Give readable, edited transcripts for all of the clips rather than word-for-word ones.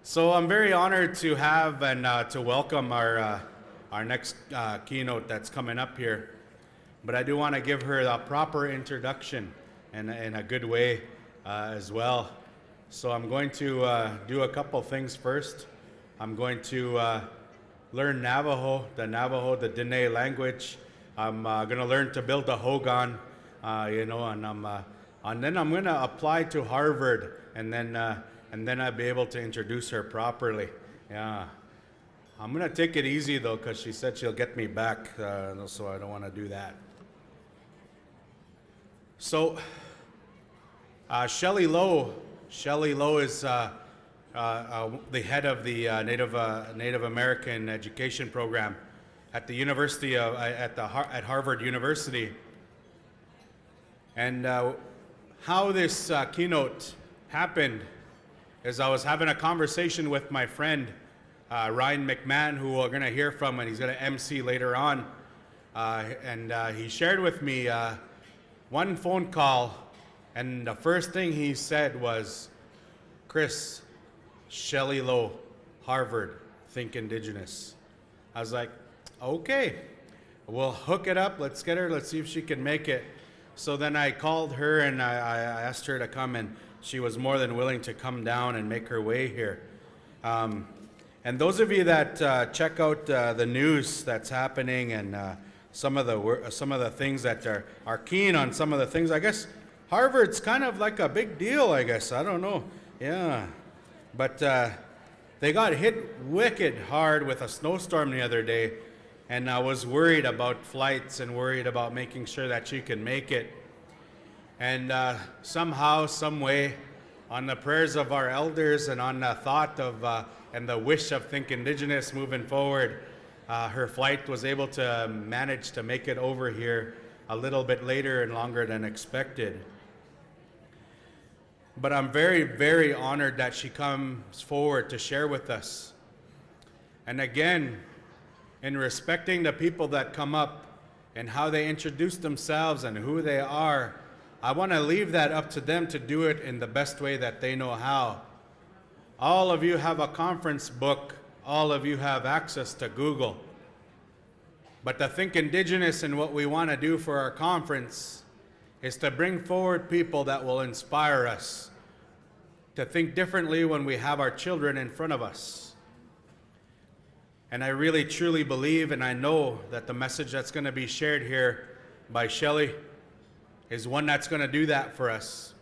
So I'm very honored to have and to welcome our next keynote that's coming up here. But I do want to give her a proper introduction in a good way as well. So I'm going to do a couple things first. I'm going to learn Navajo, the Dene language. I'm going to learn to build a hogan, and then I'm going to apply to Harvard, and then I'll be able to introduce her properly. Yeah. I'm going to take it easy, though, because she said she'll get me back, so I don't want to do that. So, Shelley Lowe is the head of the Native American education program at the University at Harvard University. And how this keynote happened is I was having a conversation with my friend Ryan McMahon, who we're going to hear from, and he's going to MC later on. And he shared with me one phone call, and the first thing he said was, "Chris, Shelley Lowe, Harvard, think Indigenous." I was like, okay, we'll hook it up. Let's get her. Let's see if she can make it. So then I called her and I asked her to come, and she was more than willing to come down and make her way here. And those of you that check out the news that's happening and some of the things that are keen on some of the things, I guess Harvard's kind of like a big deal, I guess. I don't know. Yeah. But they got hit wicked hard with a snowstorm the other day, and I was worried about flights and worried about making sure that she can make it. And somehow, some way, on the prayers of our elders and on the thought of and the wish of Think Indigenous moving forward, her flight was able to manage to make it over here a little bit later and longer than expected. But I'm very, very honored that she comes forward to share with us. And again, in respecting the people that come up and how they introduce themselves and who they are, I want to leave that up to them to do it in the best way that they know how. All of you have a conference book. All of you have access to Google. But to Think Indigenous and what we want to do for our conference is to bring forward people that will inspire us to think differently when we have our children in front of us. And I really truly believe, and I know that the message that's going to be shared here by Shelley is one that's going to do that for us.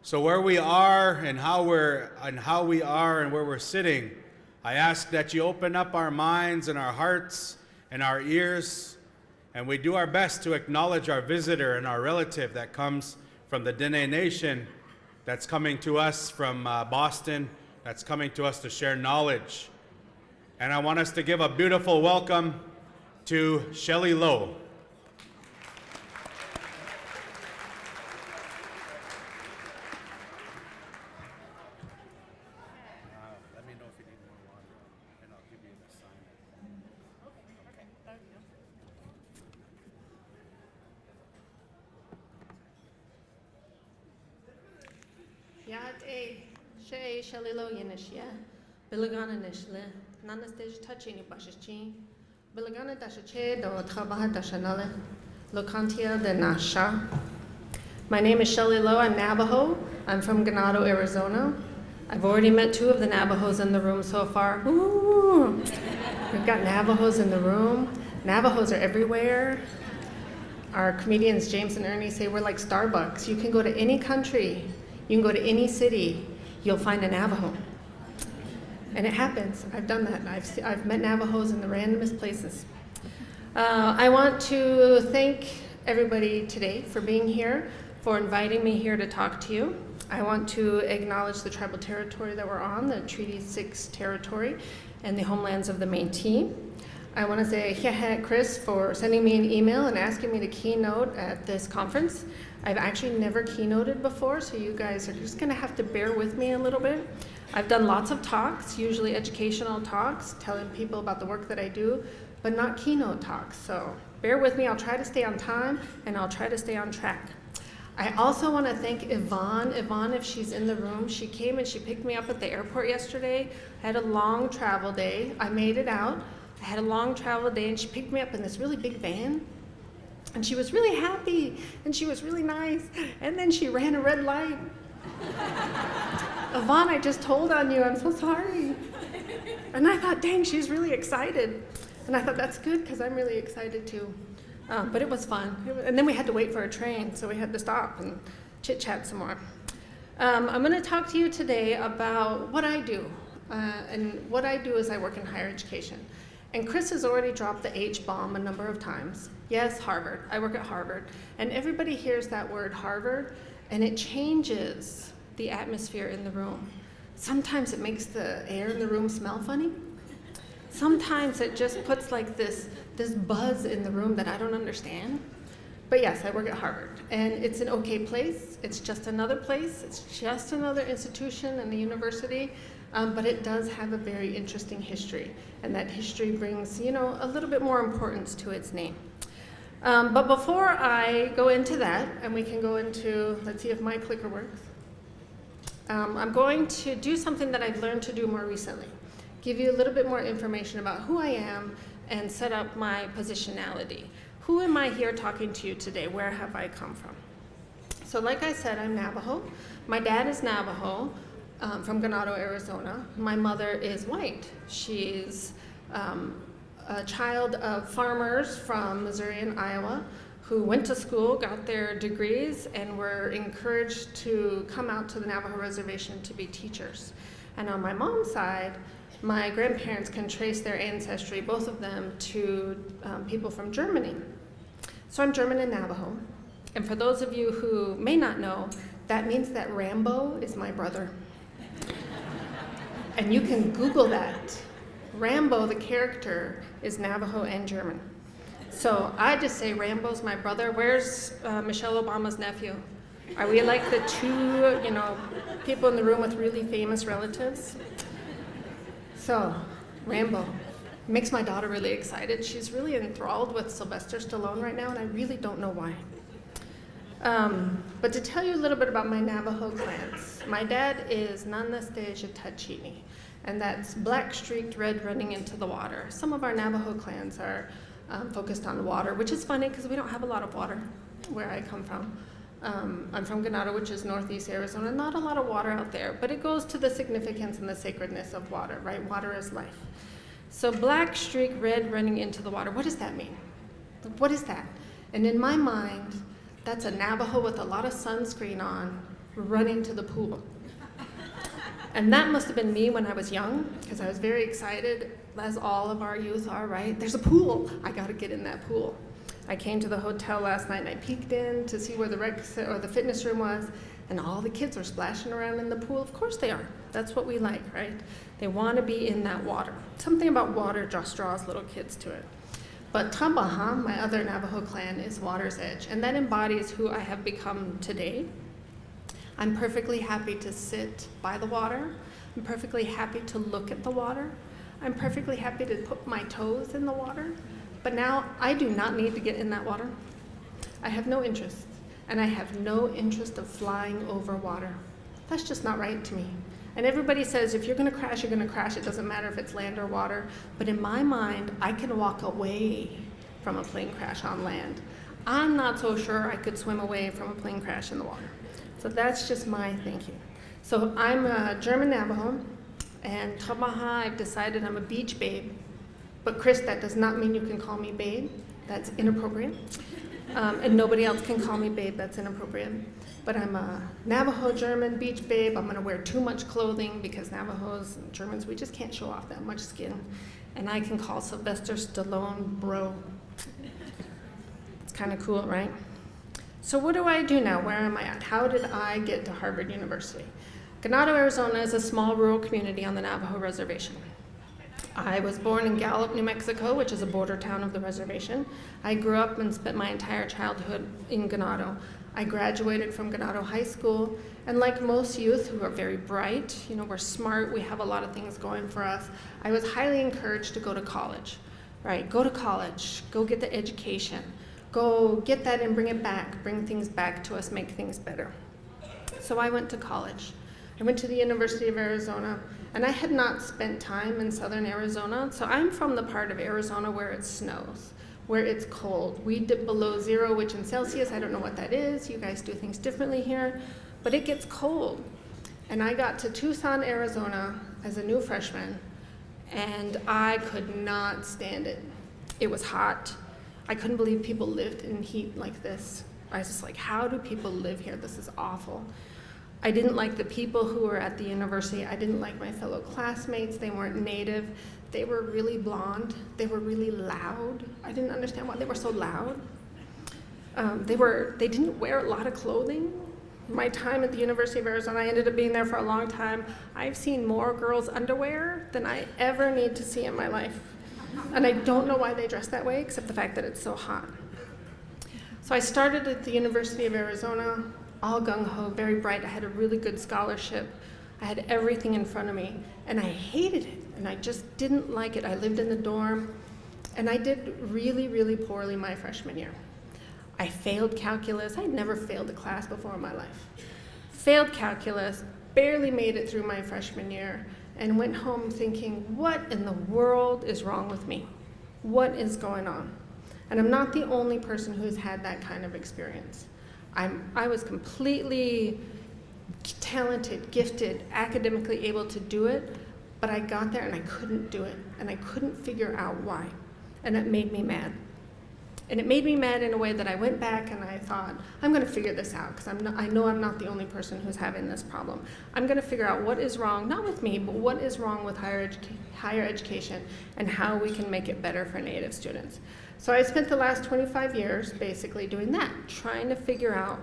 So where we are and how we are and where we're sitting, I ask that you open up our minds and our hearts and our ears, and we do our best to acknowledge our visitor and our relative that comes from the Dene Nation, that's coming to us from Boston, that's coming to us to share knowledge. And I want us to give a beautiful welcome to Shelley Lowe. Let me know if you need more water, and I'll give you the sign. Okay, thank you. Yat a Shelley Lowe Yanishia, Bilagana Nishle. Nana stage touching Bashachi, Bilagana Dashache, do Trabaha Dashanale, Locantia de Nasha. My name is Shelley Lowe. I'm Navajo. I'm from Ganado, Arizona. I've already met 2 of the Navajos in the room so far. Ooh. We've got Navajos in the room. Navajos are everywhere. Our comedians James and Ernie say we're like Starbucks. You can go to any country, you can go to any city, you'll find a Navajo. And it happens. I've done that. I've met Navajos in the randomest places. I want to thank everybody today for being here, for inviting me here to talk to you. I want to acknowledge the tribal territory that we're on, the Treaty 6 territory, and the homelands of the Métis. I want to say Chris for sending me an email and asking me to keynote at this conference. I've actually never keynoted before, so you guys are just going to have to bear with me a little bit. I've done lots of talks, usually educational talks, telling people about the work that I do, but not keynote talks. So bear with me. I'll try to stay on time, and I'll try to stay on track. I also want to thank Yvonne. Yvonne, if she's in the room, she came and she picked me up at the airport yesterday. I had a long travel day. I made it out. I had a long travel day, and she picked me up in this really big van. And she was really happy, and she was really nice. And then she ran a red light. Yvonne, I just told on you. I'm so sorry. And I thought, dang, she's really excited. And I thought, that's good, because I'm really excited too. But it was fun. And then we had to wait for a train, so we had to stop and chit-chat some more. I'm going to talk to you today about what I do. And what I do is I work in higher education. And Chris has already dropped the H-bomb a number of times. Yes, Harvard. I work at Harvard. And everybody hears that word Harvard, and it changes the atmosphere in the room. Sometimes it makes the air in the room smell funny. Sometimes it just puts like this buzz in the room that I don't understand. But yes, I work at Harvard, and it's an okay place. It's just another place. It's just another institution and a university, but it does have a very interesting history, and that history brings, a little bit more importance to its name. But before I go into that, and we can go into, let's see if my clicker works. I'm going to do something that I've learned to do more recently. Give you a little bit more information about who I am and set up my positionality. Who am I here talking to you today? Where have I come from? So like I said, I'm Navajo. My dad is Navajo from Ganado, Arizona. My mother is white. She's a child of farmers from Missouri and Iowa who went to school, got their degrees, and were encouraged to come out to the Navajo reservation to be teachers. And on my mom's side, my grandparents can trace their ancestry, both of them, to people from Germany. So I'm German and Navajo. And for those of you who may not know, that means that Rambo is my brother. And you can Google that. Rambo, the character, is Navajo and German. So I just say Rambo's my brother. Where's Michelle Obama's nephew? Are we like the two, people in the room with really famous relatives? So, Rambo makes my daughter really excited. She's really enthralled with Sylvester Stallone right now, and I really don't know why. But to tell you a little bit about my Navajo clans, my dad is Nanasteja Tachini, and that's black streaked red running into the water. Some of our Navajo clans are focused on water, which is funny because we don't have a lot of water where I come from. I'm from Ganado, which is northeast Arizona. Not a lot of water out there, but it goes to the significance and the sacredness of water, right? Water is life. So black streak, red running into the water. What does that mean? What is that? And in my mind, that's a Navajo with a lot of sunscreen on running to the pool. And that must have been me when I was young, because I was very excited, as all of our youth are, right? There's a pool. I got to get in that pool. I came to the hotel last night and I peeked in to see where the fitness room was, and all the kids were splashing around in the pool. Of course they are. That's what we like, right? They want to be in that water. Something about water just draws little kids to it. But Tabaha, my other Navajo clan, is water's edge, and that embodies who I have become today. I'm perfectly happy to sit by the water. I'm perfectly happy to look at the water. I'm perfectly happy to put my toes in the water. But now I do not need to get in that water. I have no interest, and I have no interest of flying over water. That's just not right to me. And everybody says, if you're gonna crash, you're gonna crash. It doesn't matter if it's land or water. But in my mind, I can walk away from a plane crash on land. I'm not so sure I could swim away from a plane crash in the water. So that's just my thinking. So I'm a German Navajo, and Tabaha, I've decided I'm a beach babe. But Chris, that does not mean you can call me babe. That's inappropriate. And nobody else can call me babe. That's inappropriate. But I'm a Navajo German beach babe. I'm gonna wear too much clothing because Navajos and Germans, we just can't show off that much skin. And I can call Sylvester Stallone bro. It's kind of cool, right? So what do I do now? Where am I at? How did I get to Harvard University? Ganado, Arizona is a small rural community on the Navajo reservation. I was born in Gallup, New Mexico, which is a border town of the reservation. I grew up and spent my entire childhood in Ganado. I graduated from Ganado High School, and like most youth who are very bright, we're smart, we have a lot of things going for us, I was highly encouraged to go to college, right? Go to college, go get the education. go get that and bring it back, bring things back to us, make things better. So I went to college. I went to the University of Arizona, and I had not spent time in southern Arizona, so I'm from the part of Arizona where it snows, where it's cold. We dip below 0, which in Celsius, I don't know what that is. You guys do things differently here, but it gets cold. And I got to Tucson, Arizona as a new freshman, and I could not stand it. It was hot. I couldn't believe people lived in heat like this. I was just like, how do people live here? This is awful. I didn't like the people who were at the university. I didn't like my fellow classmates. They weren't native. They were really blonde. They were really loud. I didn't understand why they were so loud. They didn't wear a lot of clothing. My time at the University of Arizona, I ended up being there for a long time. I've seen more girls' underwear than I ever need to see in my life. And I don't know why they dress that way, except the fact that it's so hot. So I started at the University of Arizona, all gung-ho, very bright. I had a really good scholarship. I had everything in front of me, and I hated it, and I just didn't like it. I lived in the dorm, and I did really, really poorly my freshman year. I failed calculus. I had never failed a class before in my life. Failed calculus, barely made it through my freshman year, and went home thinking, what in the world is wrong with me? What is going on? And I'm not the only person who's had that kind of experience. I was completely talented, gifted, academically able to do it, but I got there and I couldn't do it, and I couldn't figure out why, and it made me mad. And it made me mad in a way that I went back and I thought, I'm going to figure this out, because I know I'm not the only person who's having this problem. I'm going to figure out what is wrong, not with me, but what is wrong with higher education and how we can make it better for Native students. So I spent the last 25 years basically doing that, trying to figure out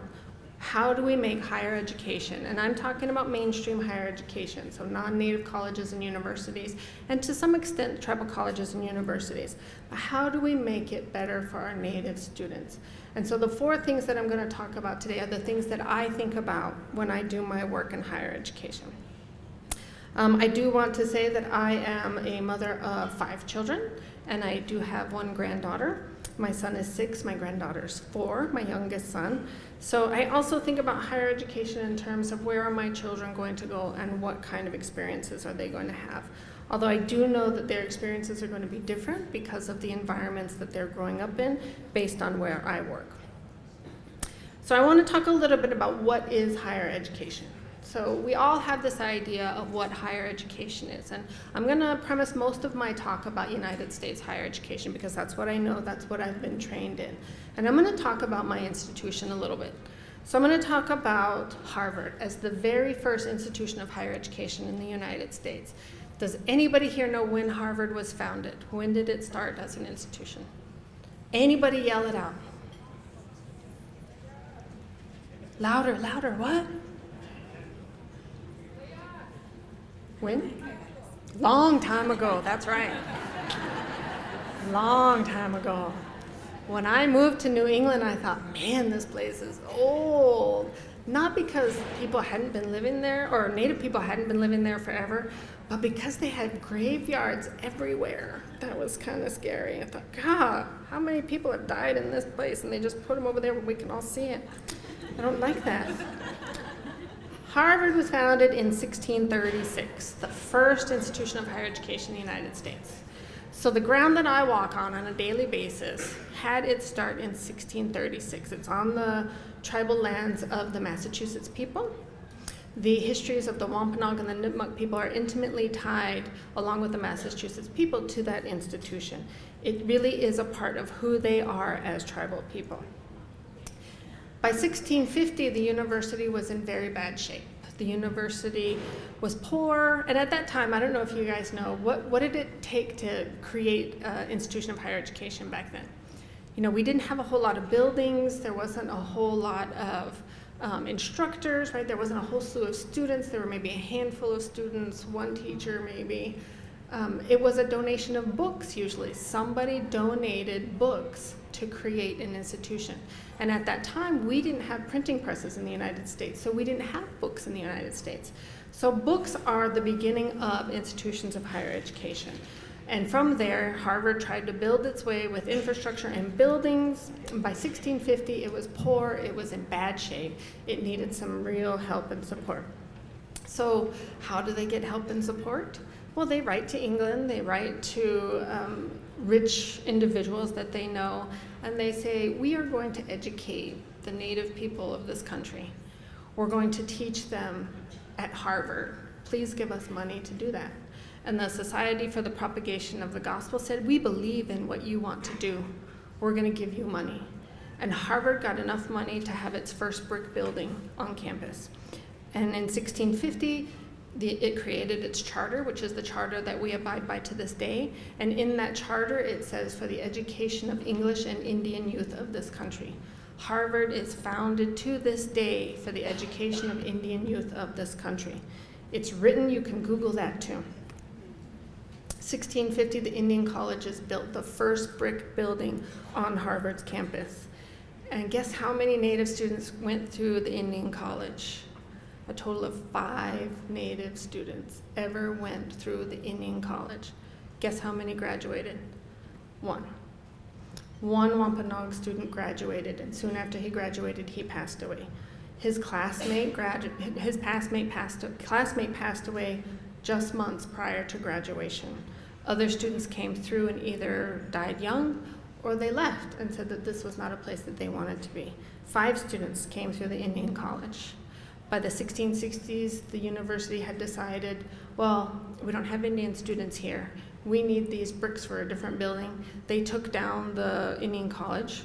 how do we make higher education, and I'm talking about mainstream higher education, so non-Native colleges and universities, and to some extent tribal colleges and universities. But how do we make it better for our Native students? And so the 4 things that I'm going to talk about today are the things that I think about when I do my work in higher education. I do want to say that I am a mother of 5 children, and I do have 1 granddaughter. My son is 6, my granddaughter's 4, my youngest son. So I also think about higher education in terms of where are my children going to go and what kind of experiences are they going to have. Although I do know that their experiences are going to be different because of the environments that they're growing up in based on where I work. So I want to talk a little bit about what is higher education. So we all have this idea of what higher education is, and I'm going to premise most of my talk about United States higher education because that's what I know, that's what I've been trained in. And I'm going to talk about my institution a little bit. So I'm going to talk about Harvard as the very first institution of higher education in the United States. Does anybody here know when Harvard was founded? When did it start as an institution? Anybody yell it out? Louder, louder, what? When? Long time ago, that's right. Long time ago. When I moved to New England, I thought, man, this place is old. Not because people hadn't been living there, or Native people hadn't been living there forever, but because they had graveyards everywhere. That was kind of scary. I thought, God, how many people have died in this place? And they just put them over there where we can all see it. I don't like that. Harvard was founded in 1636, the first institution of higher education in the United States. So the ground that I walk on a daily basis had its start in 1636. It's on the tribal lands of the Massachusetts people. The histories of the Wampanoag and the Nipmuc people are intimately tied, along with the Massachusetts people, to that institution. It really is a part of who they are as tribal people. By 1650, the university was in very bad shape. The university was poor, and at that time, I don't know if you guys know, what did it take to create an institution of higher education back then? You know, we didn't have a whole lot of buildings, there wasn't a whole lot of instructors, right? There wasn't a whole slew of students, there were maybe a handful of students, 1 teacher maybe. It was a donation of books usually. Somebody donated books to create an institution. And at that time, we didn't have printing presses in the United States, so we didn't have books in the United States. So books are the beginning of institutions of higher education. And from there, Harvard tried to build its way with infrastructure and buildings. By 1650, it was poor, it was in bad shape. It needed some real help and support. So how do they get help and support? Well, they write to England, they write to rich individuals that they know, and they say, we are going to educate the native people of this country. We're going to teach them at Harvard. Please give us money to do that. And the Society for the Propagation of the Gospel said, we believe in what you want to do. We're going to give you money. And Harvard got enough money to have its first brick building on campus. And in 1650, it created its charter, which is the charter that we abide by to this day. And in that charter, it says, for the education of English and Indian youth of this country. Harvard is founded to this day for the education of Indian youth of this country. It's written, you can Google that too. 1650, the Indian colleges built the first brick building on Harvard's campus. And guess how many Native students went through the Indian college? A total of 5 Native students ever went through the Indian college. Guess how many graduated? 1. One Wampanoag student graduated, and soon after he graduated, he passed away. His classmate passed away just months prior to graduation. Other students came through and either died young or they left and said that this was not a place that they wanted to be. 5 students came through the Indian college. By the 1660s, the university had decided, well, we don't have Indian students here. We need these bricks for a different building. They took down the Indian college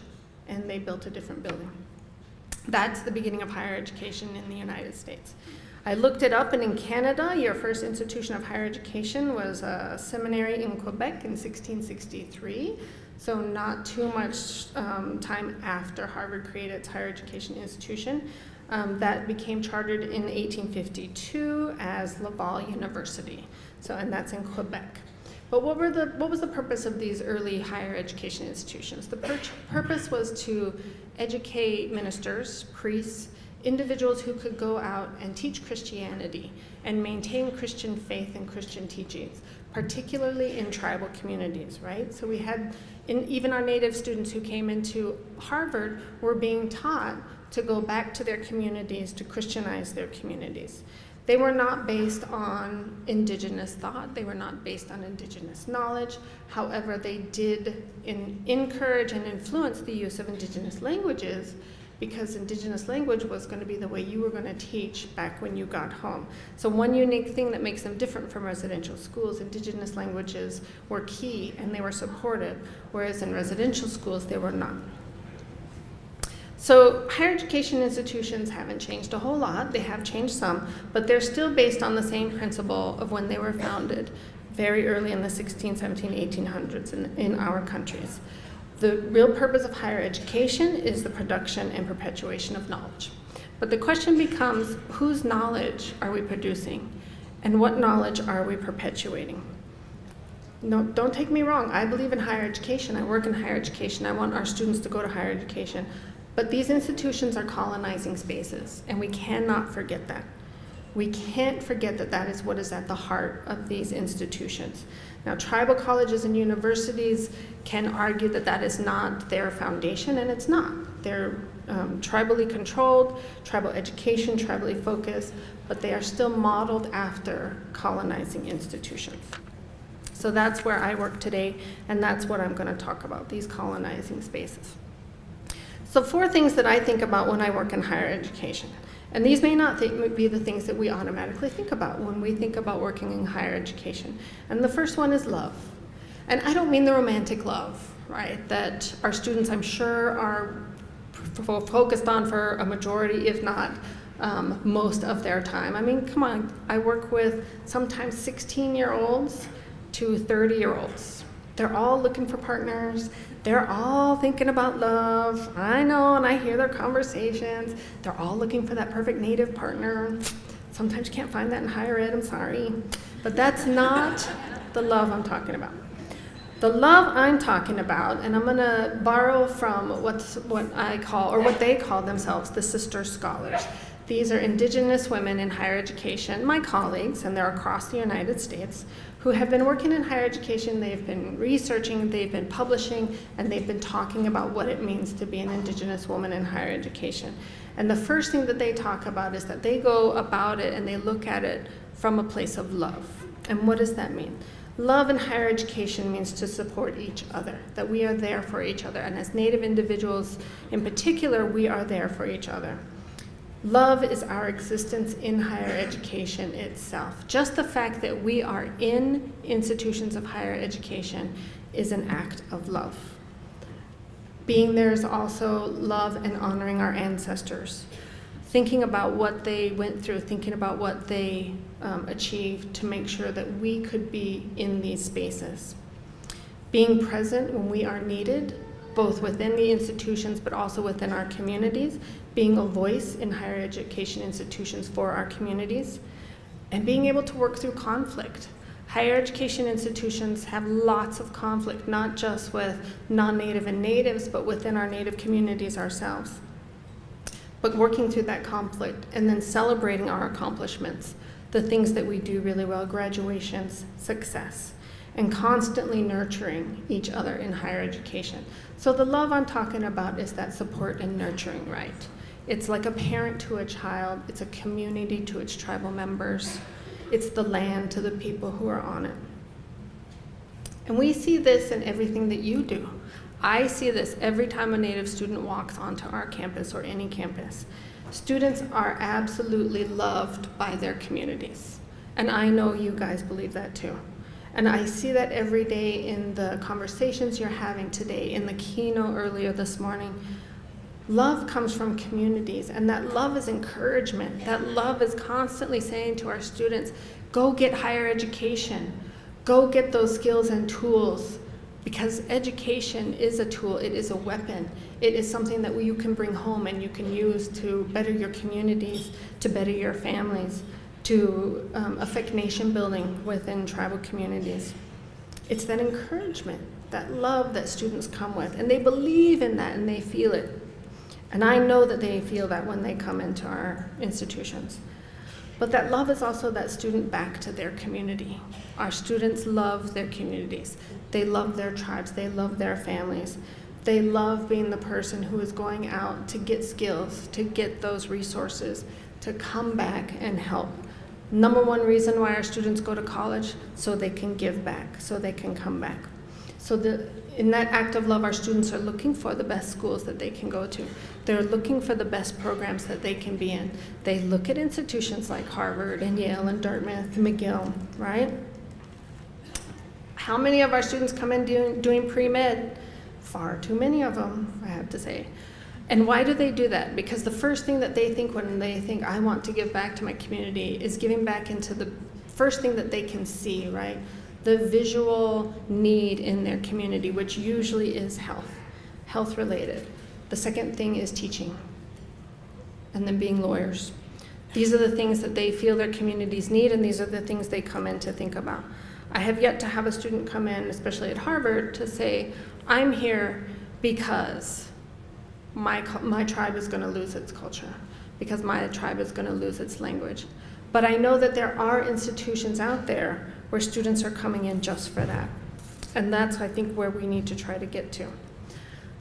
and they built a different building. That's the beginning of higher education in the United States. I looked it up, and in Canada, your first institution of higher education was a seminary in Quebec in 1663. So not too much time after Harvard created its higher education institution. That became chartered in 1852 as Laval University. So, and that's in Quebec. But what was the purpose of these early higher education institutions? The purpose was to educate ministers, priests, individuals who could go out and teach Christianity and maintain Christian faith and Christian teachings, particularly in tribal communities, right? So we had, even our Native students who came into Harvard were being taught to go back to their communities, to Christianize their communities. They were not based on indigenous thought, they were not based on indigenous knowledge. However, they did encourage and influence the use of indigenous languages, because indigenous language was going to be the way you were going to teach back when you got home. So one unique thing that makes them different from residential schools, indigenous languages were key and they were supported, whereas in residential schools they were not. So higher education institutions haven't changed a whole lot. They have changed some, but they're still based on the same principle of when they were founded very early in the 16, 17, 1800s in our countries. The real purpose of higher education is the production and perpetuation of knowledge. But the question becomes, whose knowledge are we producing? And what knowledge are we perpetuating? No, don't take me wrong. I believe in higher education. I work in higher education. I want our students to go to higher education. But these institutions are colonizing spaces, and we cannot forget that. We can't forget that that is what is at the heart of these institutions. Now, tribal colleges and universities can argue that that is not their foundation, and it's not. They're tribally controlled, tribal education, tribally focused, but they are still modeled after colonizing institutions. So that's where I work today, and that's what I'm going to talk about, these colonizing spaces. So 4 things that I think about when I work in higher education. And these may not be the things that we automatically think about when we think about working in higher education. And the first one is love. And I don't mean the romantic love, right, that our students, I'm sure, are focused on for a majority, if not most of their time. I mean, come on, I work with sometimes 16-year-olds to 30-year-olds. They're all looking for partners. They're all thinking about love. I know, and I hear their conversations. They're all looking for that perfect Native partner. Sometimes you can't find that in higher ed, I'm sorry. But that's not the love I'm talking about. The love I'm talking about, and I'm gonna borrow from what I call, or what they call themselves, the sister scholars. These are Indigenous women in higher education, my colleagues, and they're across the United States, who have been working in higher education. They've been researching, they've been publishing, and they've been talking about what it means to be an Indigenous woman in higher education. And the first thing that they talk about is that they go about it and they look at it from a place of love. And what does that mean? Love in higher education means to support each other, that we are there for each other. And as Native individuals in particular, we are there for each other. Love is our existence in higher education itself. Just the fact that we are in institutions of higher education is an act of love. Being there is also love and honoring our ancestors. Thinking about what they went through, thinking about what they achieved to make sure that we could be in these spaces. Being present when we are needed, both within the institutions but also within our communities. Being a voice in higher education institutions for our communities. And being able to work through conflict. Higher education institutions have lots of conflict, not just with non-Native and Natives, but within our Native communities ourselves. But working through that conflict and then celebrating our accomplishments, the things that we do really well, graduations, success, and constantly nurturing each other in higher education. So the love I'm talking about is that support and nurturing, right? It's like a parent to a child, it's a community to its tribal members, it's the land to the people who are on it. And we see this in everything that you do. I see this every time a Native student walks onto our campus or any campus. Students are absolutely loved by their communities. And I know you guys believe that too. And I see that every day in the conversations you're having today, in the keynote earlier this morning. Love comes from communities, and that love is encouragement. That love is constantly saying to our students, go get higher education. Go get those skills and tools, because education is a tool, it is a weapon. It is something that you can bring home and you can use to better your communities, to better your families, to affect nation building within tribal communities. It's that encouragement, that love that students come with, and they believe in that and they feel it. And I know that they feel that when they come into our institutions. But that love is also that student back to their community. Our students love their communities. They love their tribes, they love their families. They love being the person who is going out to get skills, to get those resources, to come back and help. Number one reason why our students go to college, so they can give back, so they can come back. So in that act of love, our students are looking for the best schools that they can go to. They're looking for the best programs that they can be in. They look at institutions like Harvard and Yale and Dartmouth and McGill, right? How many of our students come in doing pre-med? Far too many of them, I have to say. And why do they do that? Because the first thing that they think when they think, I want to give back to my community, is giving back into the first thing that they can see, right? The visual need in their community, which usually is health related. The second thing is teaching, and then being lawyers. These are the things that they feel their communities need, and these are the things they come in to think about. I have yet to have a student come in, especially at Harvard, to say, I'm here because my tribe is going to lose its culture, because my tribe is going to lose its language. But I know that there are institutions out there where students are coming in just for that. And that's, I think, where we need to try to get to.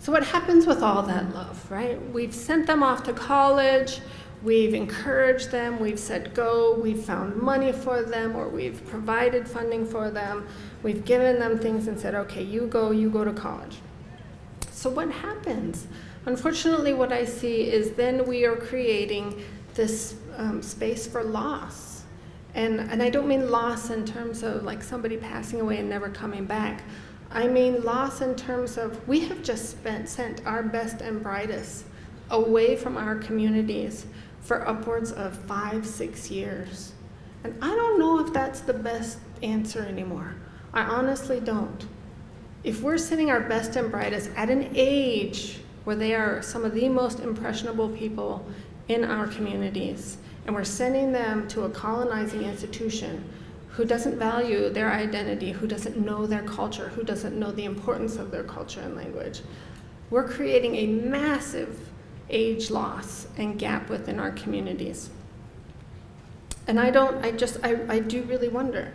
So what happens with all that love, right? We've sent them off to college, we've encouraged them, we've said go, we've found money for them, or we've provided funding for them, we've given them things and said, okay, you go to college. So what happens? Unfortunately, what I see is then we are creating this space for loss. And I don't mean loss in terms of like somebody passing away and never coming back. I mean loss in terms of we have just sent our best and brightest away from our communities for upwards of 5-6 years. And I don't know if that's the best answer anymore. I honestly don't. If we're sending our best and brightest at an age where they are some of the most impressionable people in our communities, and we're sending them to a colonizing institution who doesn't value their identity, who doesn't know their culture, who doesn't know the importance of their culture and language, we're creating a massive age loss and gap within our communities. And I do really wonder,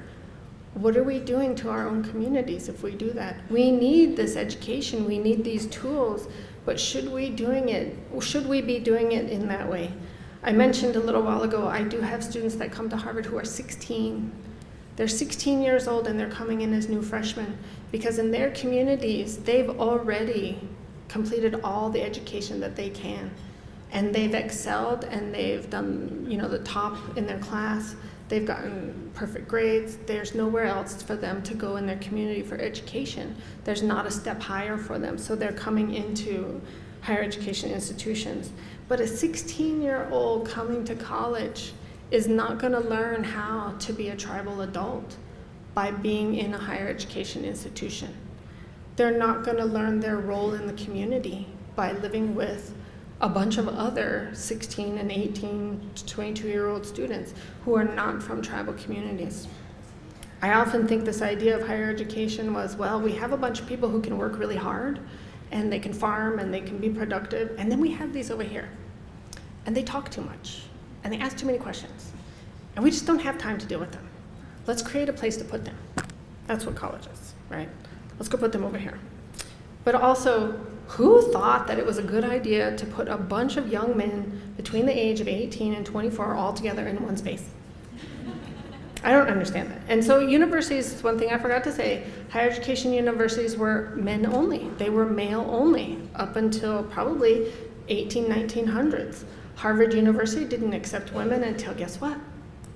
what are we doing to our own communities if we do that? We need this education, we need these tools, but should we be doing it in that way? I mentioned a little while ago, I do have students that come to Harvard who are 16. They're 16 years old and they're coming in as new freshmen because in their communities, they've already completed all the education that they can. And they've excelled and they've done, the top in their class. They've gotten perfect grades. There's nowhere else for them to go in their community for education. There's not a step higher for them, so they're coming into higher education institutions. But a 16-year-old coming to college is not going to learn how to be a tribal adult by being in a higher education institution. They're not going to learn their role in the community by living with a bunch of other 16 and 18 to 22-year-old students who are not from tribal communities. I often think this idea of higher education was, well, we have a bunch of people who can work really hard and they can farm and they can be productive, and then we have these over here and they talk too much and they ask too many questions and we just don't have time to deal with them. Let's create a place to put them. That's what college is, right? Let's go put them over here. But also, who thought that it was a good idea to put a bunch of young men between the age of 18 and 24 all together in one space? I don't understand that. And so universities, one thing I forgot to say, higher education universities were men only. They were male only up until probably 1900s. Harvard University didn't accept women until, guess what?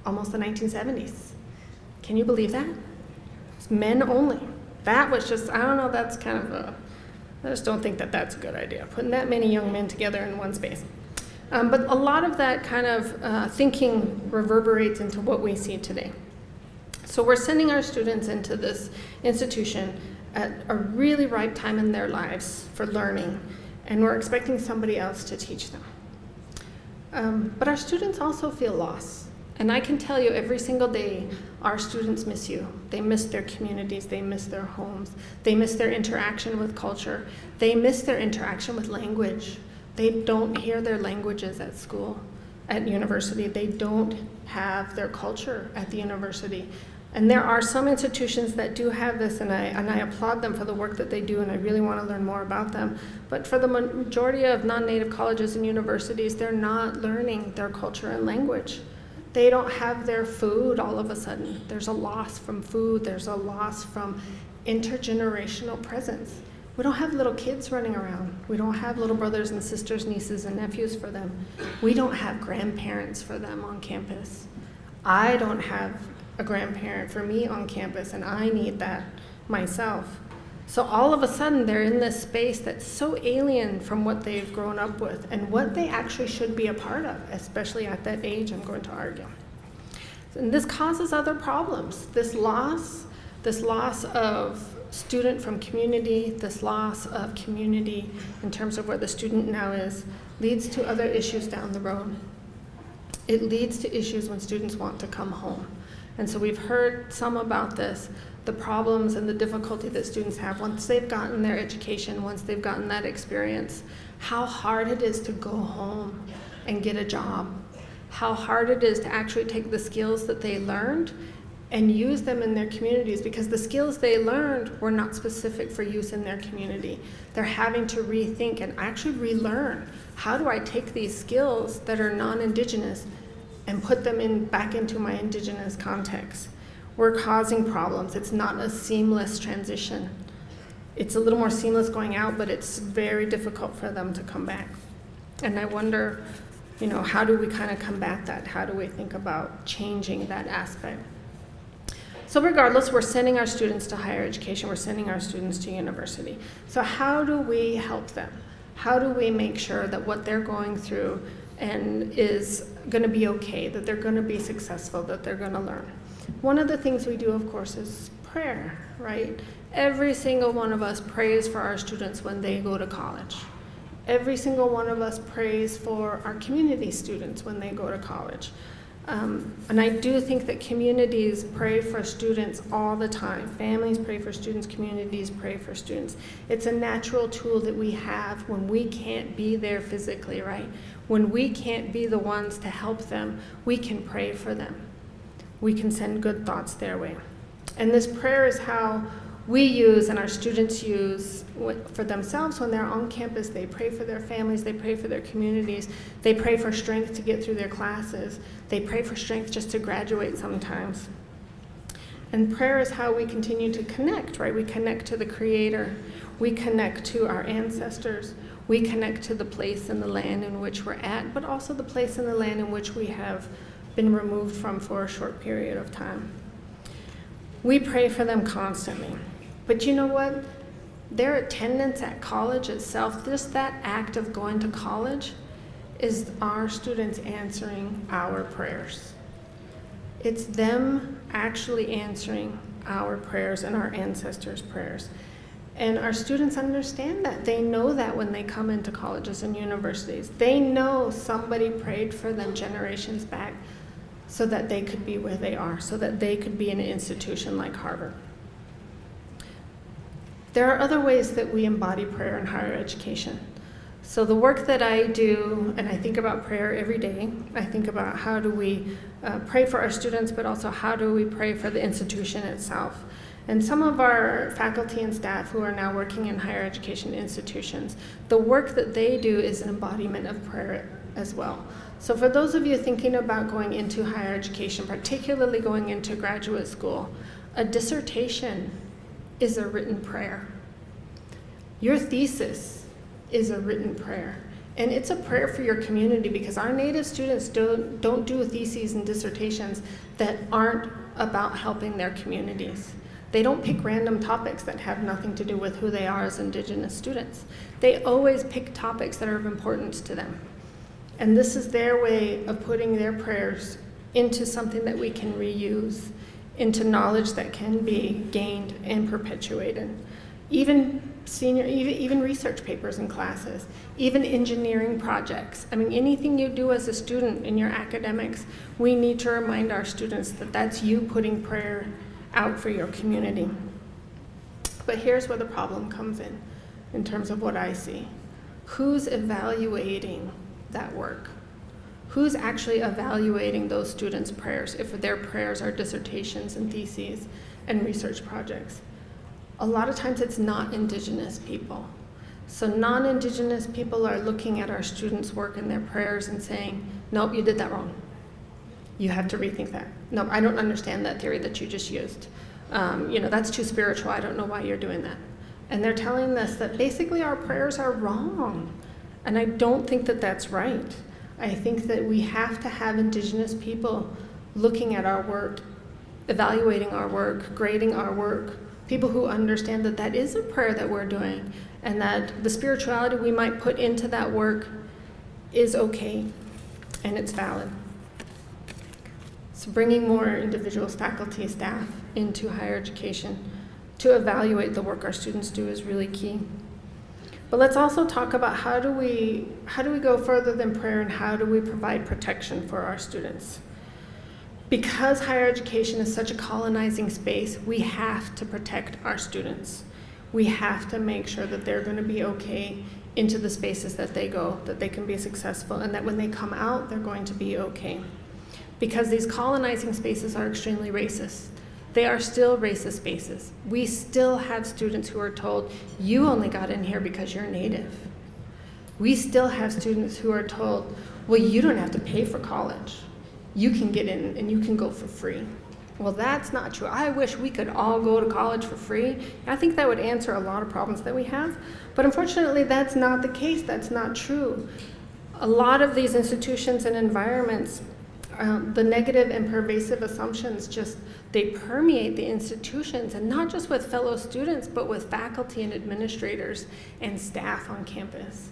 Almost the 1970s. Can you believe that? It's men only. That was just, I don't know, that's kind of I just don't think that that's a good idea, putting that many young men together in one space. But a lot of that kind of thinking reverberates into what we see today. So we're sending our students into this institution at a really ripe time in their lives for learning, and we're expecting somebody else to teach them. But our students also feel lost. And I can tell you every single day, our students miss you. They miss their communities, they miss their homes, they miss their interaction with culture, they miss their interaction with language. They don't hear their languages at school, at university. They don't have their culture at the university. And there are some institutions that do have this, and I applaud them for the work that they do, and I really want to learn more about them. But for the majority of non-native colleges and universities, they're not learning their culture and language. They don't have their food all of a sudden. There's a loss from food. There's a loss from intergenerational presence. We don't have little kids running around. We don't have little brothers and sisters, nieces and nephews for them. We don't have grandparents for them on campus. I don't have a grandparent for me on campus, and I need that myself. So all of a sudden, they're in this space that's so alien from what they've grown up with and what they actually should be a part of, especially at that age, I'm going to argue. And this causes other problems. This loss of student from community, this loss of community in terms of where the student now is, leads to other issues down the road. It leads to issues when students want to come home. And so we've heard some about this, the problems and the difficulty that students have once they've gotten their education, once they've gotten that experience, how hard it is to go home and get a job, how hard it is to actually take the skills that they learned and use them in their communities, because the skills they learned were not specific for use in their community. They're having to rethink and actually relearn, how do I take these skills that are non-Indigenous and put them back into my Indigenous context? We're causing problems. It's not a seamless transition. It's a little more seamless going out, but it's very difficult for them to come back. And I wonder, how do we kind of combat that? How do we think about changing that aspect? So regardless, we're sending our students to higher education. We're sending our students to university. So how do we help them? How do we make sure that what they're going through and is going to be okay, that they're going to be successful, that they're going to learn? One of the things we do, of course, is prayer, right? Every single one of us prays for our students when they go to college. Every single one of us prays for our community students when they go to college. And I do think that communities pray for students all the time. Families pray for students, communities pray for students. It's a natural tool that we have when we can't be there physically, right? When we can't be the ones to help them, we can pray for them. We can send good thoughts their way. And this prayer is how we use and our students use for themselves when they're on campus. They pray for their families, they pray for their communities, they pray for strength to get through their classes, they pray for strength just to graduate sometimes. And prayer is how we continue to connect, right? We connect to the Creator, we connect to our ancestors, we connect to the place and the land in which we're at, but also the place and the land in which we have been removed from for a short period of time. We pray for them constantly. But you know what? Their attendance at college itself, just that act of going to college, is our students answering our prayers. It's them actually answering our prayers and our ancestors' prayers. And our students understand that. They know that when they come into colleges and universities. They know somebody prayed for them generations back so that they could be where they are, so that they could be in an institution like Harvard. There are other ways that we embody prayer in higher education. So the work that I do, and I think about prayer every day, I think about how do we pray for our students, but also how do we pray for the institution itself. And some of our faculty and staff who are now working in higher education institutions, the work that they do is an embodiment of prayer as well. So for those of you thinking about going into higher education, particularly going into graduate school, a dissertation is a written prayer. Your thesis is a written prayer. And it's a prayer for your community because our Native students don't do theses and dissertations that aren't about helping their communities. They don't pick random topics that have nothing to do with who they are as Indigenous students. They always pick topics that are of importance to them. And this is their way of putting their prayers into something that we can reuse, into knowledge that can be gained and perpetuated. Even research papers in classes, even engineering projects. I mean, anything you do as a student in your academics, we need to remind our students that that's you putting prayer out for your community. But here's where the problem comes in terms of what I see. Who's evaluating that work? Who's actually evaluating those students' prayers if their prayers are dissertations and theses and research projects? A lot of times it's not Indigenous people. So non-Indigenous people are looking at our students' work and their prayers and saying, nope, you did that wrong. You have to rethink that. No, I don't understand that theory that you just used. That's too spiritual. I don't know why you're doing that. And they're telling us that basically our prayers are wrong. And I don't think that that's right. I think that we have to have Indigenous people looking at our work, evaluating our work, grading our work, people who understand that that is a prayer that we're doing and that the spirituality we might put into that work is okay and it's valid. So bringing more individuals, faculty, staff into higher education to evaluate the work our students do is really key. But let's also talk about how do we go further than prayer and how do we provide protection for our students? Because higher education is such a colonizing space, we have to protect our students. We have to make sure that they're going to be okay into the spaces that they go, that they can be successful, and that when they come out, they're going to be okay. Because these colonizing spaces are extremely racist. They are still racist spaces. We still have students who are told, you only got in here because you're Native. We still have students who are told, well, you don't have to pay for college. You can get in and you can go for free. Well, that's not true. I wish we could all go to college for free. I think that would answer a lot of problems that we have. But unfortunately, that's not the case. That's not true. A lot of these institutions and environments, the negative and pervasive assumptions they permeate the institutions, and not just with fellow students, but with faculty and administrators and staff on campus.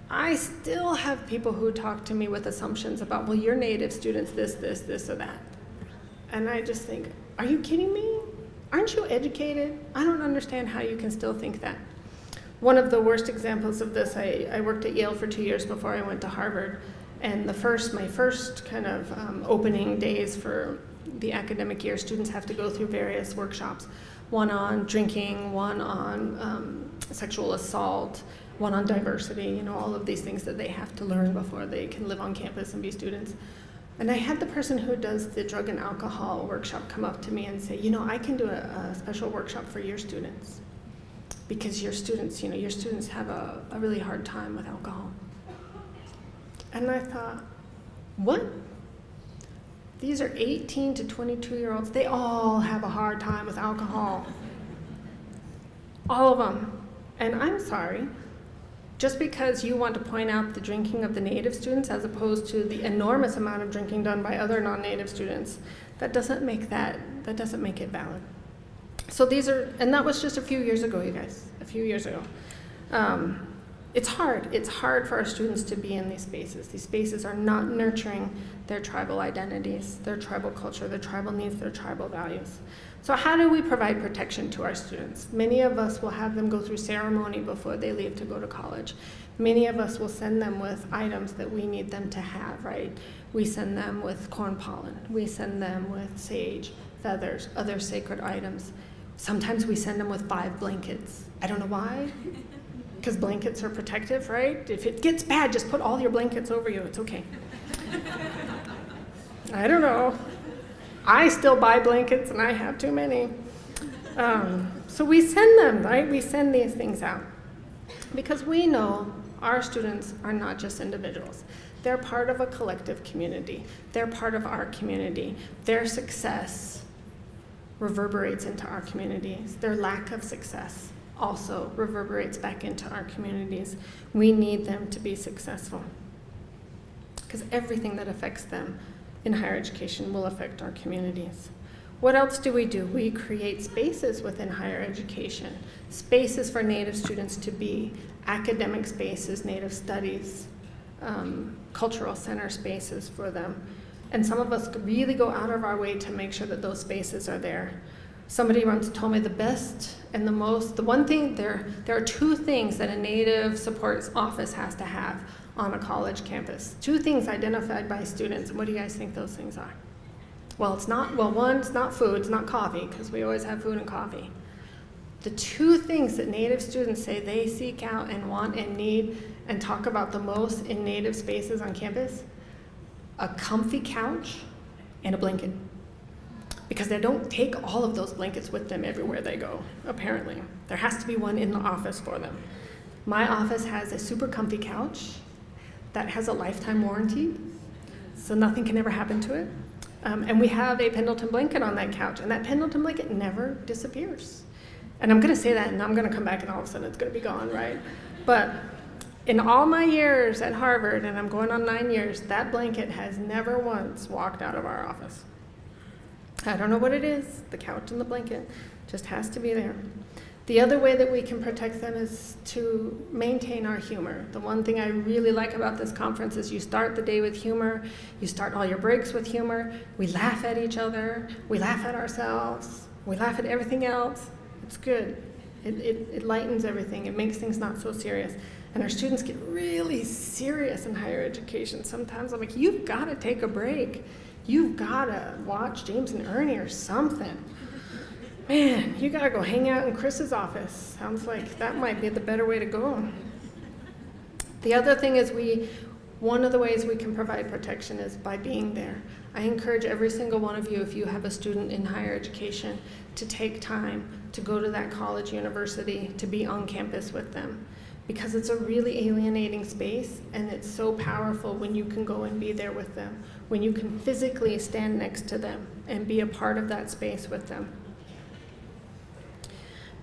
I still have people who talk to me with assumptions about, well, you're Native students, this, or that. And I just think, are you kidding me? Aren't you educated? I don't understand how you can still think that. One of the worst examples of this, I worked at Yale for 2 years before I went to Harvard, And my first kind of opening days for the academic year, students have to go through various workshops, one on drinking, one on sexual assault, one on diversity, all of these things that they have to learn before they can live on campus and be students. And I had the person who does the drug and alcohol workshop come up to me and say, I can do a special workshop for your students, because your students have a really hard time with alcohol. And I thought, what? These are 18 to 22-year-olds. They all have a hard time with alcohol. All of them. And I'm sorry, just because you want to point out the drinking of the Native students as opposed to the enormous amount of drinking done by other non-Native students, that doesn't make it valid. So and that was just a few years ago, you guys, a few years ago. It's hard for our students to be in these spaces. These spaces are not nurturing their tribal identities, their tribal culture, their tribal needs, their tribal values. So how do we provide protection to our students? Many of us will have them go through ceremony before they leave to go to college. Many of us will send them with items that we need them to have, right? We send them with corn pollen. We send them with sage, feathers, other sacred items. Sometimes we send them with 5 blankets. I don't know why. Because blankets are protective, right? If it gets bad, just put all your blankets over you. It's okay. I don't know. I still buy blankets, and I have too many. So we send them, right? We send these things out. Because we know our students are not just individuals. They're part of a collective community. They're part of our community. Their success reverberates into our communities. Their lack of success also reverberates back into our communities. We need them to be successful, because everything that affects them in higher education will affect our communities. What else do? We create spaces within higher education, spaces for Native students to be, academic spaces, Native studies, cultural center spaces for them. And some of us really go out of our way to make sure that those spaces are there. Somebody once told me there are 2 things that a Native support office has to have on a college campus. 2 things identified by students. And what do you guys think those things are? One, it's not food, it's not coffee, because we always have food and coffee. The 2 things that Native students say they seek out and want and need and talk about the most in Native spaces on campus: a comfy couch and a blanket. Because they don't take all of those blankets with them everywhere they go, apparently. There has to be one in the office for them. My office has a super comfy couch that has a lifetime warranty, so nothing can ever happen to it. And we have a Pendleton blanket on that couch, and that Pendleton blanket never disappears. And I'm gonna say that, and I'm gonna come back, and all of a sudden it's gonna be gone, right? But in all my years at Harvard, and I'm going on 9 years, that blanket has never once walked out of our office. I don't know what it is, the couch and the blanket just has to be there. The other way that we can protect them is to maintain our humor. The one thing I really like about this conference is you start the day with humor, you start all your breaks with humor, we laugh at each other, we laugh at ourselves, we laugh at everything else. It's good. It lightens everything, it makes things not so serious. And our students get really serious in higher education. Sometimes I'm like, you've gotta take a break. You've gotta watch James and Ernie or something. Man, you gotta go hang out in Chris's office. Sounds like that might be the better way to go. The other thing is one of the ways we can provide protection is by being there. I encourage every single one of you, if you have a student in higher education, to take time to go to that college, university, to be on campus with them. Because it's a really alienating space, and it's so powerful when you can go and be there with them, when you can physically stand next to them and be a part of that space with them.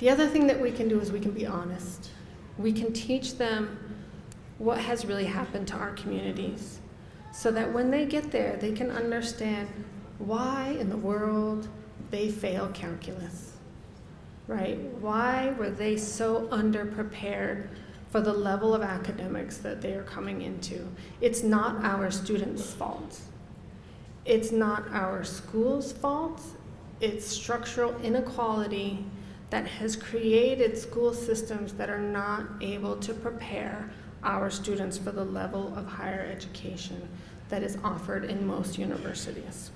The other thing that we can do is we can be honest. We can teach them what has really happened to our communities, so that when they get there, they can understand why in the world they fail calculus, right? Why were they so underprepared for the level of academics that they are coming into? It's not our students' fault. It's not our school's fault. It's structural inequality that has created school systems that are not able to prepare our students for the level of higher education that is offered in most universities.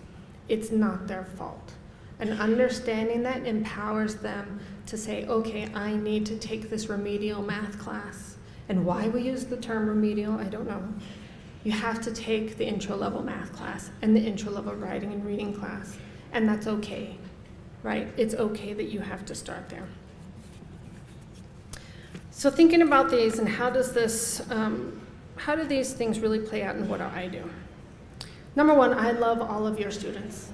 It's not their fault. And understanding that empowers them to say, okay, I need to take this remedial math class. And why we use the term remedial, I don't know. You have to take the intro level math class and the intro level writing and reading class. And that's okay, right? It's okay that you have to start there. So thinking about these and how do these things really play out in what I do? Number one, I love all of your students.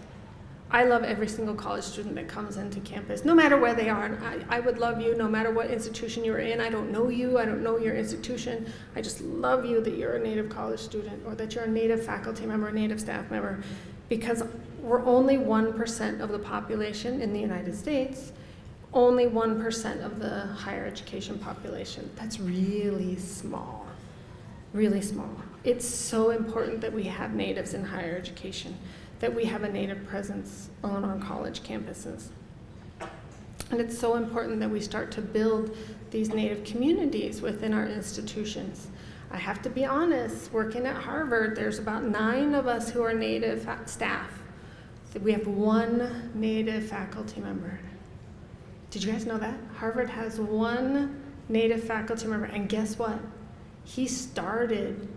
I love every single college student that comes into campus, no matter where they are. And I would love you no matter what institution you're in. I don't know you, I don't know your institution. I just love you that you're a Native college student or that you're a Native faculty member, a Native staff member, because we're only 1% of the population in the United States, only 1% of the higher education population. That's really small, really small. It's so important that we have Natives in higher education, that we have a Native presence on our college campuses. And it's so important that we start to build these Native communities within our institutions. I have to be honest, working at Harvard, there's about 9 of us who are Native staff. We have 1 Native faculty member. Did you guys know that? Harvard has 1 Native faculty member, and guess what? He started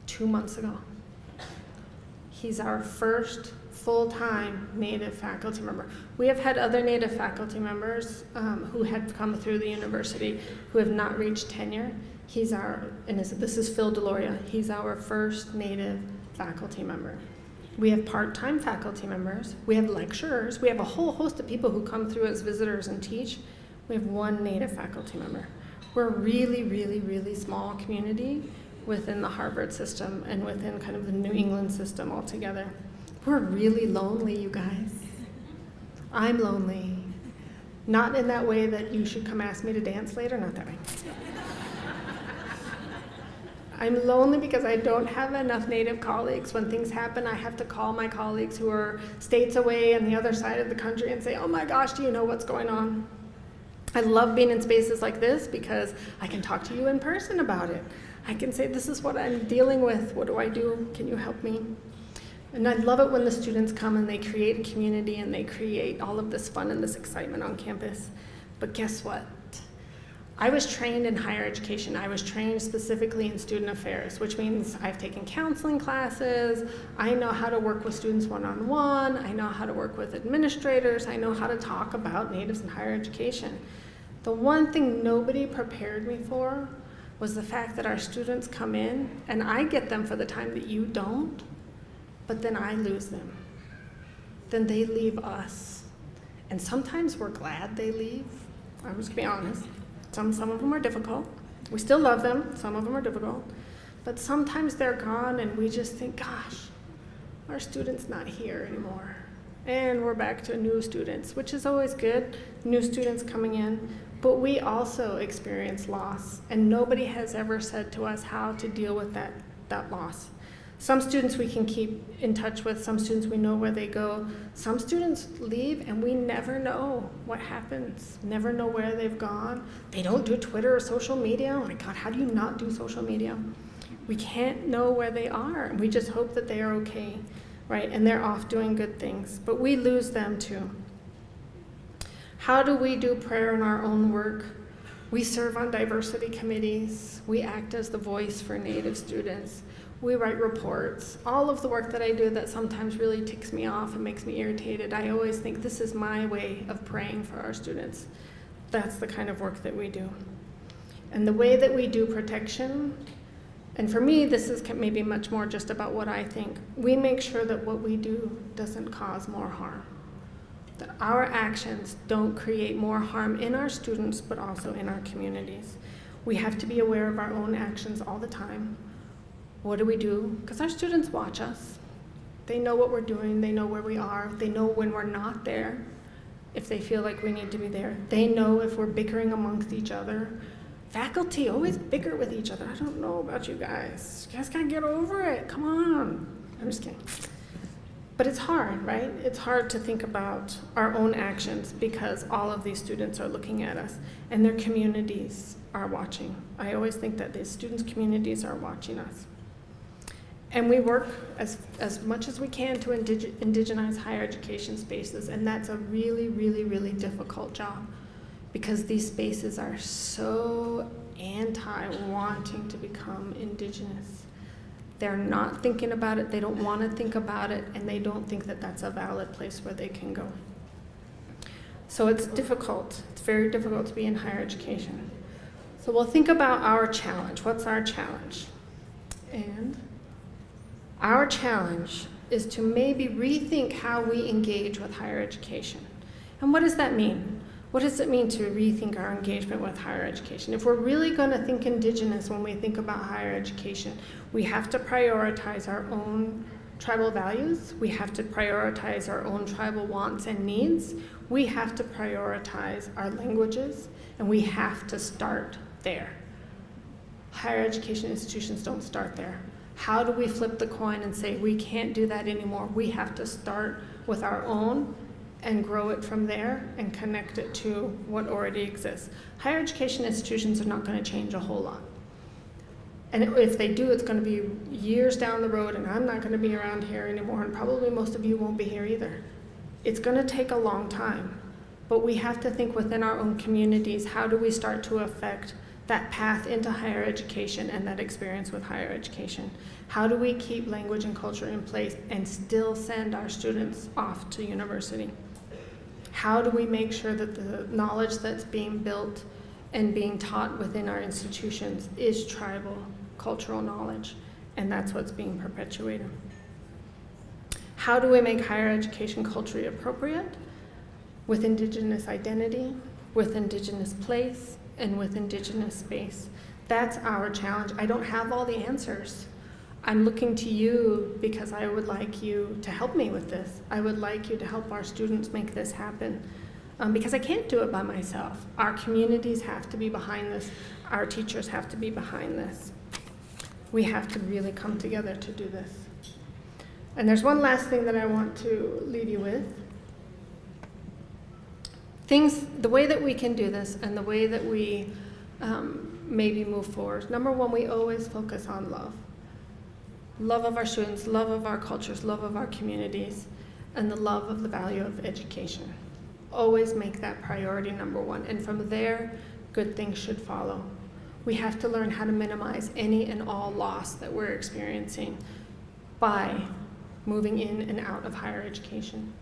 2 months ago. He's our first full-time Native faculty member. We have had other Native faculty members who had come through the university who have not reached tenure. This is Phil Deloria. He's our first Native faculty member. We have part-time faculty members. We have lecturers. We have a whole host of people who come through as visitors and teach. We have 1 Native faculty member. We're a really, really, really small community within the Harvard system and within kind of the New England system altogether. We're really lonely, you guys. I'm lonely. Not in that way that you should come ask me to dance later, not that way. I'm lonely because I don't have enough Native colleagues. When things happen, I have to call my colleagues who are states away on the other side of the country and say, oh my gosh, do you know what's going on? I love being in spaces like this because I can talk to you in person about it. I can say, this is what I'm dealing with. What do I do? Can you help me? And I love it when the students come and they create a community and they create all of this fun and this excitement on campus. But guess what? I was trained in higher education. I was trained specifically in student affairs, which means I've taken counseling classes. I know how to work with students one-on-one. I know how to work with administrators. I know how to talk about Natives in higher education. The one thing nobody prepared me for was the fact that our students come in, and I get them for the time that you don't, but then I lose them. Then they leave us. And sometimes we're glad they leave. I'm just gonna be honest. Some of them are difficult. We still love them. Some of them are difficult. But sometimes they're gone and we just think, gosh, our student's not here anymore. And we're back to new students, which is always good, new students coming in. But we also experience loss, and nobody has ever said to us how to deal with that loss. Some students we can keep in touch with, some students we know where they go. Some students leave and we never know what happens, never know where they've gone. They don't do Twitter or social media. Oh my God, how do you not do social media? We can't know where they are, and we just hope that they are okay, right? And they're off doing good things, but we lose them too. How do we do prayer in our own work? We serve on diversity committees. We act as the voice for Native students. We write reports. All of the work that I do that sometimes really ticks me off and makes me irritated, I always think this is my way of praying for our students. That's the kind of work that we do. And the way that we do protection, and for me, this is maybe much more just about what I think. We make sure that what we do doesn't cause more harm. That our actions don't create more harm in our students, but also in our communities. We have to be aware of our own actions all the time. What do we do? Because our students watch us. They know what we're doing, they know where we are, they know when we're not there, if they feel like we need to be there. They know if we're bickering amongst each other. Faculty always bicker with each other. I don't know about you guys. You guys gotta get over it, come on. I'm just kidding. But it's hard, right? It's hard to think about our own actions because all of these students are looking at us and their communities are watching. I always think that the students' communities are watching us. And we work as much as we can to indigenize higher education spaces, and that's a really, really, really difficult job because these spaces are so anti-wanting to become indigenous. They're not thinking about it, they don't want to think about it, and they don't think that that's a valid place where they can go. So it's difficult. It's very difficult to be in higher education. So we'll think about our challenge. What's our challenge? And our challenge is to maybe rethink how we engage with higher education. And what does that mean? What does it mean to rethink our engagement with higher education? If we're really going to think indigenous when we think about higher education, we have to prioritize our own tribal values. We have to prioritize our own tribal wants and needs. We have to prioritize our languages, and we have to start there. Higher education institutions don't start there. How do we flip the coin and say we can't do that anymore? We have to start with our own and grow it from there and connect it to what already exists. Higher education institutions are not going to change a whole lot. And if they do, it's going to be years down the road, and I'm not going to be around here anymore, and probably most of you won't be here either. It's going to take a long time, but we have to think within our own communities, how do we start to affect that path into higher education and that experience with higher education? How do we keep language and culture in place and still send our students off to university? How do we make sure that the knowledge that's being built and being taught within our institutions is tribal cultural knowledge, and that's what's being perpetuated? How do we make higher education culturally appropriate with indigenous identity, with indigenous place, and with indigenous space? That's our challenge. I don't have all the answers. I'm looking to you because I would like you to help me with this. I would like you to help our students make this happen because I can't do it by myself. Our communities have to be behind this. Our teachers have to be behind this. We have to really come together to do this. And there's one last thing that I want to leave you with. The way that we can do this and the way that we maybe move forward. Number one, we always focus on love. Love of our students, love of our cultures, love of our communities, and the love of the value of education. Always make that priority number one. And from there, good things should follow. We have to learn how to minimize any and all loss that we're experiencing by moving in and out of higher education.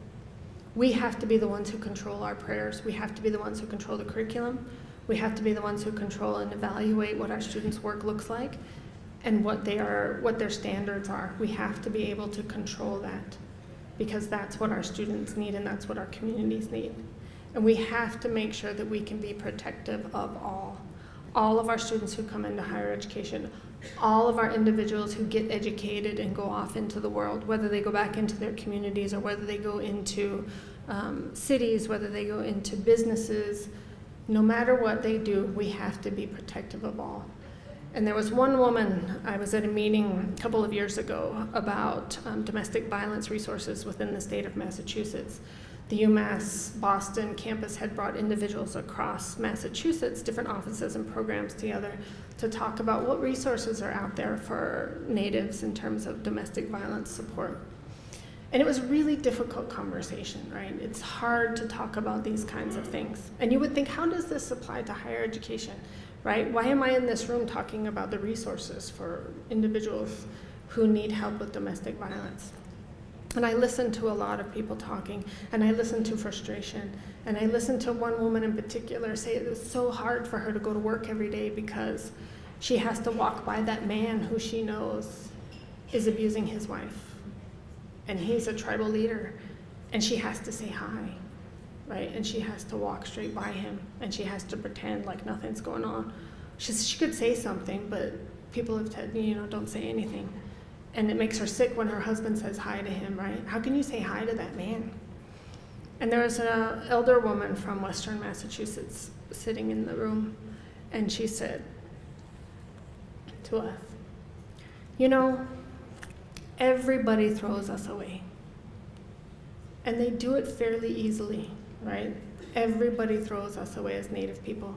We have to be the ones who control our prayers. We have to be the ones who control the curriculum. We have to be the ones who control and evaluate what our students' work looks like and what their standards are. We have to be able to control that because that's what our students need and that's what our communities need. And we have to make sure that we can be protective of all of our students who come into higher education, all of our individuals who get educated and go off into the world, whether they go back into their communities or whether they go into cities, whether they go into businesses. No matter what they do, we have to be protective of all. And there was one woman, I was at a meeting a couple of years ago about domestic violence resources within the state of Massachusetts. The UMass Boston campus had brought individuals across Massachusetts, different offices and programs together to talk about what resources are out there for natives in terms of domestic violence support. And it was a really difficult conversation, right? It's hard to talk about these kinds of things. And you would think, how does this apply to higher education, right? Why am I in this room talking about the resources for individuals who need help with domestic violence? And I listened to a lot of people talking, and I listened to frustration. And I listened to one woman in particular say it was so hard for her to go to work every day because she has to walk by that man who she knows is abusing his wife. And he's a tribal leader, and she has to say hi, right? And she has to walk straight by him, and she has to pretend like nothing's going on. She could say something, but people have said, don't say anything. And it makes her sick when her husband says hi to him, right? How can you say hi to that man? And there was an elder woman from Western Massachusetts sitting in the room, and she said to us, everybody throws us away. And they do it fairly easily, right? Everybody throws us away as Native people.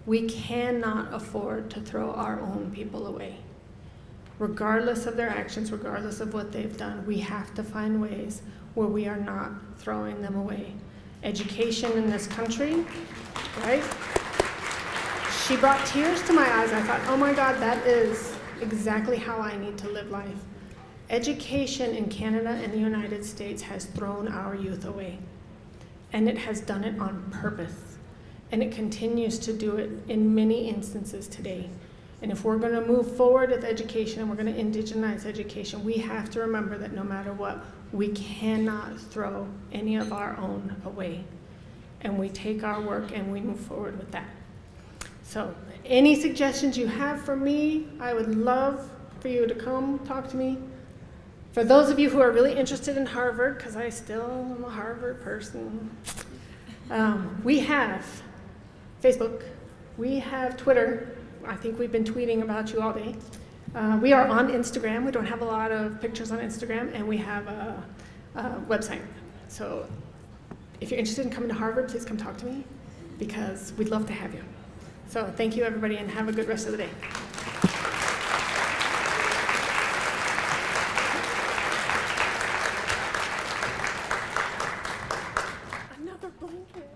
We cannot afford to throw our own people away. Regardless of their actions, regardless of what they've done, we have to find ways where we are not throwing them away. Education in this country, right? She brought tears to my eyes. I thought, oh my God, that is exactly how I need to live life. Education in Canada and the United States has thrown our youth away. And it has done it on purpose. And it continues to do it in many instances today. And if we're going to move forward with education and we're going to indigenize education, we have to remember that no matter what, we cannot throw any of our own away. And we take our work and we move forward with that. So any suggestions you have for me, I would love for you to come talk to me. For those of you who are really interested in Harvard, because I still am a Harvard person, we have Facebook, we have Twitter. I think we've been tweeting about you all day. We are on Instagram. We don't have a lot of pictures on Instagram, and we have a website. So if you're interested in coming to Harvard, please come talk to me, because we'd love to have you. So thank you, everybody, and have a good rest of the day. Another blanket.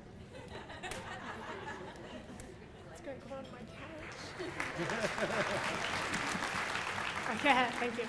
It's going to go on my couch. Okay, thank you.